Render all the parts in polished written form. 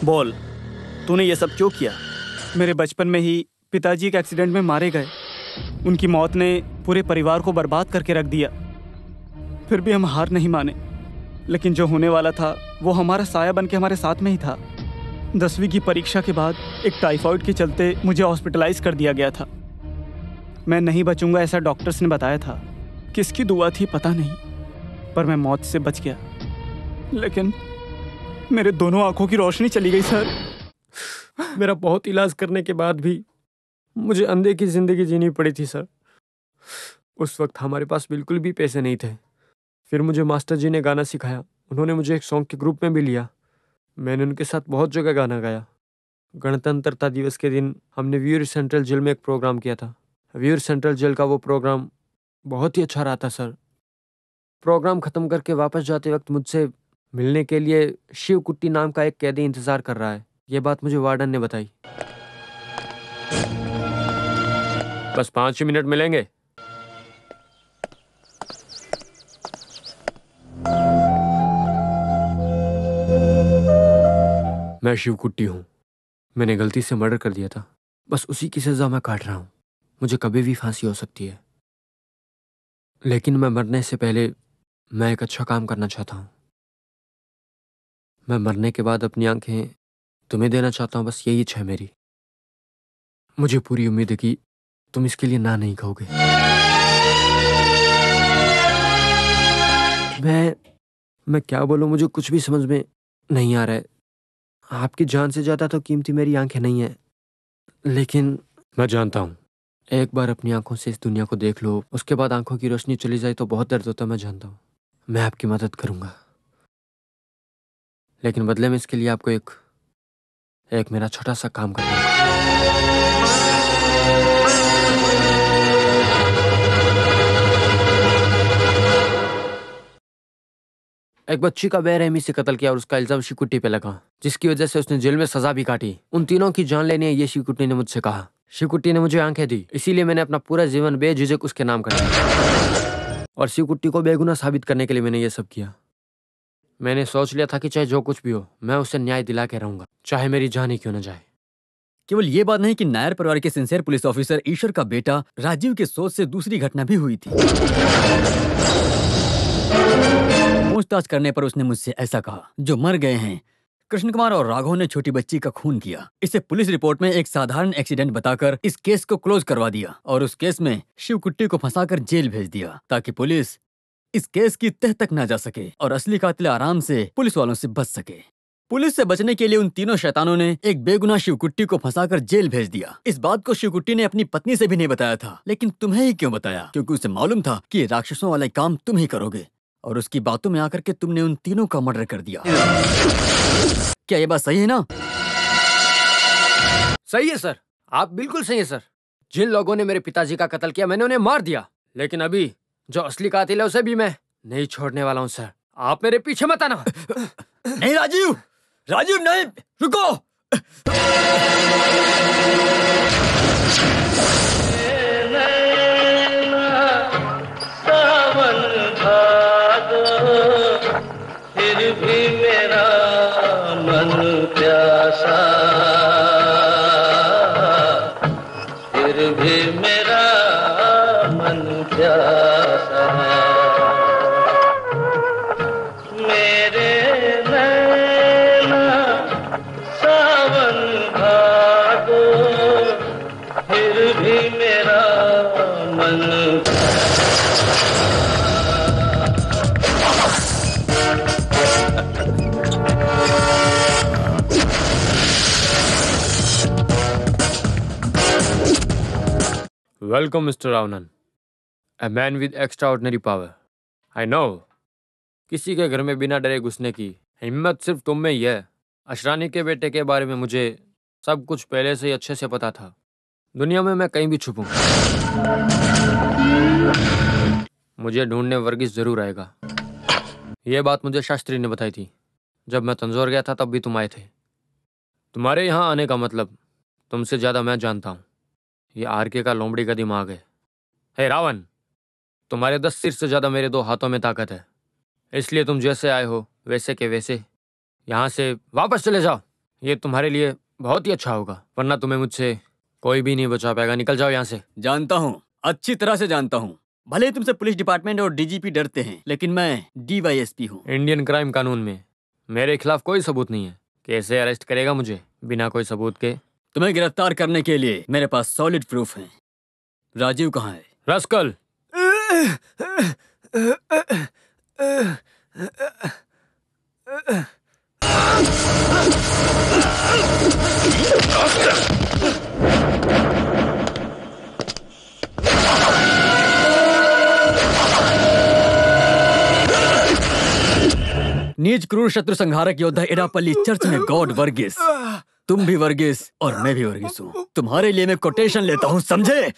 बोल, तूने ये सब क्यों किया? मेरे बचपन में ही पिताजी एक एक्सीडेंट में मारे गए। उनकी मौत ने पूरे परिवार को बर्बाद करके रख दिया। फिर भी हम हार नहीं माने, लेकिन जो होने वाला था वो हमारा साया बन के हमारे साथ में ही था। 10वीं की परीक्षा के बाद एक टाइफाइड के चलते मुझे हॉस्पिटलाइज कर दिया गया था। मैं नहीं बचूंगा ऐसा डॉक्टर्स ने बताया था। किसकी दुआ थी पता नहीं, पर मैं मौत से बच गया। लेकिन मेरे दोनों आंखों की रोशनी चली गई सर। मेरा बहुत इलाज करने के बाद भी मुझे अंधे की जिंदगी जीनी पड़ी थी सर। उस वक्त हमारे पास बिल्कुल भी पैसे नहीं थे। फिर मुझे मास्टर जी ने गाना सिखाया। उन्होंने मुझे एक सॉन्ग के ग्रुप में भी लिया। मैंने उनके साथ बहुत जगह गाना गाया। गणतंत्रता दिवस के दिन हमने व्यूअर सेंट्रल जेल में एक प्रोग्राम किया था। व्यूअर सेंट्रल जेल का वो प्रोग्राम बहुत ही अच्छा रहा था सर। प्रोग्राम खत्म करके वापस जाते वक्त मुझसे मिलने के लिए शिव कुट्टी नाम का एक कैदी इंतजार कर रहा है। ये बात मुझे वार्डन ने बताई। बस 5 ही मिनट मिलेंगे। मैं शिव कुट्टी हूं। मैंने गलती से मर्डर कर दिया था। बस उसी की सजा मैं काट रहा हूं। मुझे कभी भी फांसी हो सकती है, लेकिन मैं मरने से पहले मैं एक अच्छा काम करना चाहता हूं। मैं मरने के बाद अपनी आंखें तुम्हें देना चाहता हूं। बस यही इच्छा है मेरी। मुझे पूरी उम्मीद है कि तुम इसके लिए ना नहीं कहोगे। मैं क्या बोलूं, मुझे कुछ भी समझ में नहीं आ रहा है। आपकी जान से ज्यादा तो कीमती मेरी आंखें नहीं है, लेकिन मैं जानता हूं एक बार अपनी आंखों से इस दुनिया को देख लो, उसके बाद आंखों की रोशनी चली जाए तो बहुत दर्द होता है। मैं जानता हूं। मैं आपकी मदद करूंगा, लेकिन बदले में इसके लिए आपको एक मेरा छोटा सा काम करना होगा। एक बच्ची का बेरहमी से कत्ल किया और उसका इल्जाम शिवकुट्टी पे लगा, जिसकी वजह से उसने जेल में सजा भी काटी। उन तीनों की जान लेनी है, ये शिवकुट्टी ने मुझसे कहा। शिवकुट्टी ने मुझे आंखें दी, इसीलिए मैंने अपना पूरा जीवन बेझिझक उसके नाम कर दिया। और शिवकुट्टी को बेगुनाह साबित करने के लिए मैंने ये सब किया। मैंने सोच लिया था कि चाहे जो कुछ भी हो, मैं उसे न्याय दिला के रहूंगा, चाहे मेरी जान ही क्यों न जाए। केवल ये बात नहीं कि नायर परिवार के सिंसियर पुलिस ऑफिसर ईश्वर का बेटा राजीव के सोच से दूसरी घटना भी हुई थी। पूछताछ करने पर उसने मुझसे ऐसा कहा, जो मर गए हैं कृष्ण कुमार और राघव ने छोटी बच्ची का खून किया। इसे पुलिस रिपोर्ट में एक साधारण एक्सीडेंट बताकर इस केस को क्लोज करवा दिया और उस केस में शिवकुट्टी को फंसाकर जेल भेज दिया, ताकि पुलिस इस केस की तह तक ना जा सके और असली कातिल आराम से पुलिस वालों से बच सके। पुलिस से बचने के लिए उन तीनों शैतानों ने एक बेगुनाह शिवकुट्टी को फंसाकर जेल भेज दिया। इस बात को शिवकुट्टी ने अपनी पत्नी से भी नहीं बताया था, लेकिन तुम्हें ही क्यों बताया? क्योंकि उसे मालूम था कि ये राक्षसों वाला काम तुम ही करोगे, और उसकी बातों में आकर के तुमने उन तीनों का मर्डर कर दिया। क्या ये बात सही है ना? सही है सर, आप बिल्कुल सही है सर। जिन लोगों ने मेरे पिताजी का कत्ल किया, मैंने उन्हें मार दिया, लेकिन अभी जो असली कातिल है उसे भी मैं नहीं छोड़ने वाला हूँ सर। आप मेरे पीछे मत आना। नहीं राजीव, राजीव नहीं, रुको। सावन भादो फिर भी मेरा मन प्यासा, फिर भी मेरा मन प्यासा। मेरे नैना सावन भादो फिर भी मेरा मन। Welcome, Mr. Ravanan, a man with extraordinary power. I know, किसी के घर में बिना डरे घुसने की हिम्मत सिर्फ तुम में ही है। अशरानी के बेटे के बारे में मुझे सब कुछ पहले से ही अच्छे से पता था। दुनिया में मैं कहीं भी छुपूं, मुझे ढूंढने वर्गीस जरूर आएगा। यह बात मुझे शास्त्री ने बताई थी। जब मैं तंजौर गया था तब भी तुम आए थे। तुम्हारे यहाँ आने का मतलब तुमसे ज्यादा मैं जानता हूँ। ये आरके का लोमड़ी का दिमाग है। हे रावण, तुम्हारे 10 सिर से ज्यादा मेरे 2 हाथों में ताकत है, इसलिए तुम जैसे आए हो वैसे के वैसे यहाँ से वापस चले जाओ। ये तुम्हारे लिए बहुत ही अच्छा होगा, वरना तुम्हें मुझसे कोई भी नहीं बचा पाएगा। निकल जाओ यहाँ से। जानता हूँ, अच्छी तरह से जानता हूँ। भले ही तुमसे पुलिस डिपार्टमेंट और डीजीपी डरते हैं, लेकिन मैं डीवाईएसपी हूँ। इंडियन क्राइम कानून में मेरे खिलाफ कोई सबूत नहीं है। कैसे अरेस्ट करेगा मुझे बिना कोई सबूत के? तुम्हें गिरफ्तार करने के लिए मेरे पास सॉलिड प्रूफ है। राजीव कहाँ है? रस्कल, नीच क्रूर शत्रु संहारक योद्धा एडापल्ली चर्च में गॉड वर्गीस। तुम भी वर्गीस और मैं भी वर्गीस हूँ। तुम्हारे लिए मैं कोटेशन लेता हूँ, समझे?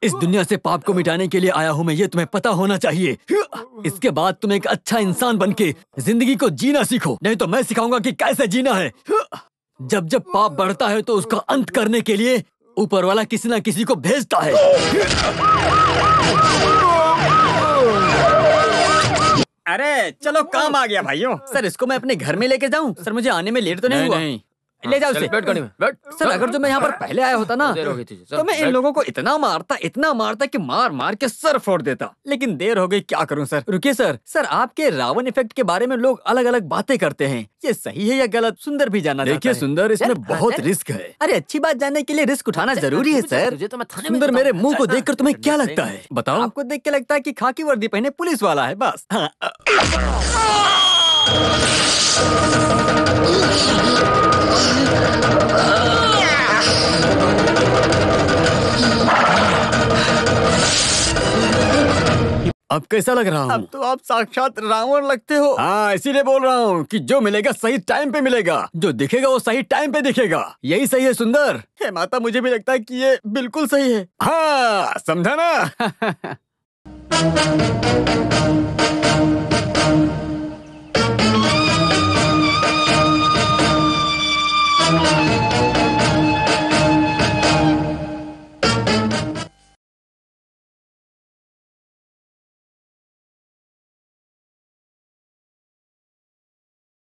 इस दुनिया से पाप को मिटाने के लिए आया हूं मैं, ये तुम्हें पता होना चाहिए। इसके बाद तुम एक अच्छा इंसान बनके जिंदगी को जीना सीखो, नहीं तो मैं सिखाऊंगा कि कैसे जीना है। जब जब पाप बढ़ता है तो उसका अंत करने के लिए ऊपर वाला किसी ना किसी को भेजता है। अरे चलो काम आ गया भाइयों। सर इसको मैं अपने घर में लेके जाऊं? सर मुझे आने में लेट तो नहीं हुआ? नहीं। ले जाओ उसे। बैठ गाड़ी में, बैठ। सर अगर जो मैं यहाँ पर पहले आया होता ना देर हो गई थी। तो मैं इन लोगों को इतना मारता कि मार मार के सर फोड़ देता। लेकिन देर हो गई, क्या करूं सर। रुकिए सर। सर आपके रावण इफेक्ट के बारे में लोग अलग अलग बातें करते हैं, ये सही है या गलत? सुंदर भी जानना चाहता है। देखिए सुंदर, इसमें बहुत रिस्क है। अरे अच्छी बात जानने के लिए रिस्क उठाना जरूरी है सर। सुंदर मेरे मुंह को देखकर तुम्हें क्या लगता है? बताओ। आपको देख के लगता है कि खाकी वर्दी पहने पुलिस वाला है, बस। अब कैसा लग रहा हूँ? अब तो आप साक्षात रावण लगते हो। हाँ, इसीलिए बोल रहा हूँ कि जो मिलेगा सही टाइम पे मिलेगा, जो दिखेगा वो सही टाइम पे दिखेगा। यही सही है सुंदर। हे माता, मुझे भी लगता है कि ये बिल्कुल सही है। हाँ, समझा ना?